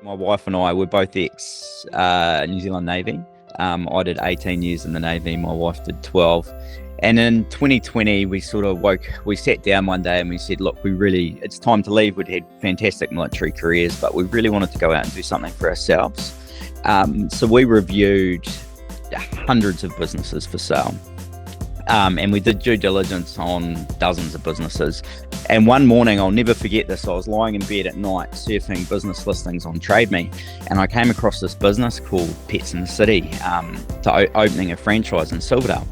My wife and I were both ex New Zealand Navy. I did 18 years in the Navy, my wife did 12. And in 2020, we sat down one day and we said, look, it's time to leave. We'd had fantastic military careers, but we really wanted to go out and do something for ourselves. So we reviewed hundreds of businesses for sale. And we did due diligence on dozens of businesses. And one morning, I'll never forget this, I was lying in bed at night surfing business listings on Trade Me, and I came across this business called Pets in the City, opening a franchise in Silverdale.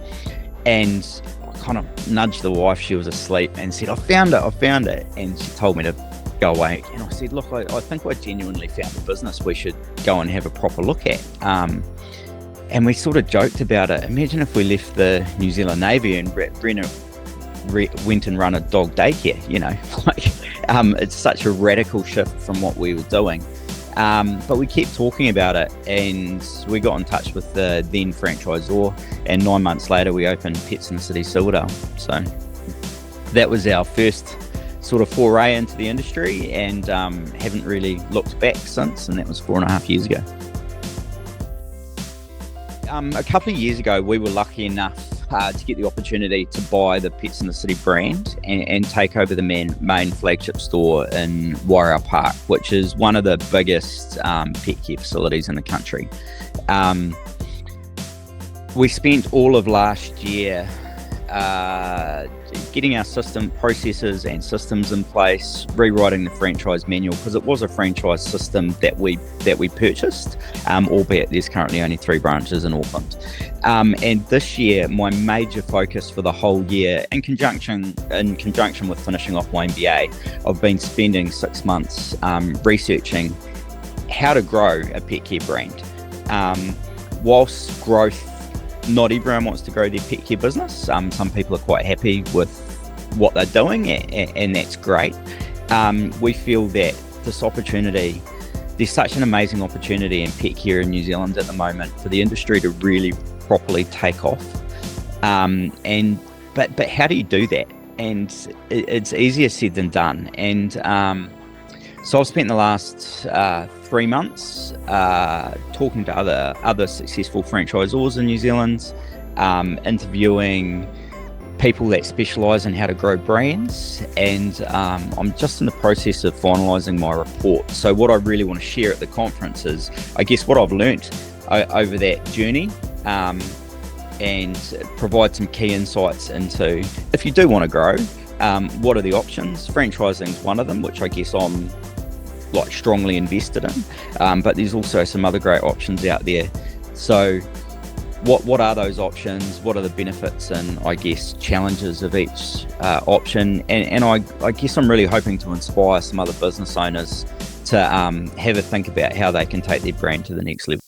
And I kind of nudged the wife, she was asleep, and said, I found it. And she told me to go away. And I said, look, I think I genuinely found a business we should go and have a proper look at. And we sort of joked about it. Imagine if we left the New Zealand Navy and went and run a dog daycare, it's such a radical shift from what we were doing. But we kept talking about it, and we got in touch with the then franchisor, and 9 months later we opened Pets in the City Silverdale. So that was our first sort of foray into the industry, and haven't really looked back since, and that was 4.5 years ago. A couple of years ago, we were lucky enough to get the opportunity to buy the Pets in the City brand and take over the main flagship store in Wairau Park, which is one of the biggest pet care facilities in the country. We spent all of last year getting our processes and systems in place, rewriting the franchise manual, because it was a franchise system that we purchased, albeit there's currently only 3 branches in Auckland. And this year, my major focus for the whole year, in conjunction with finishing off my MBA, I've been spending 6 months researching how to grow a pet care brand. Whilst growth, not everyone wants to grow their pet care business. Some people are quite happy with what they're doing, and that's great. We feel that this opportunity, there's such an amazing opportunity in pet care in New Zealand at the moment for the industry to really properly take off. But how do you do that? And it's easier said than done. And so I've spent the last 3 months talking to other successful franchisors in New Zealand, interviewing people that specialise in how to grow brands, and I'm just in the process of finalising my report. So what I really want to share at the conference is, I guess, what I've learnt over that journey, and provide some key insights into, if you do want to grow, what are the options. Franchising is one of them, which I guess I'm strongly invested in, but there's also some other great options out there. So what are those options? What are the benefits and, I guess, challenges of each option? And I guess I'm really hoping to inspire some other business owners to have a think about how they can take their brand to the next level.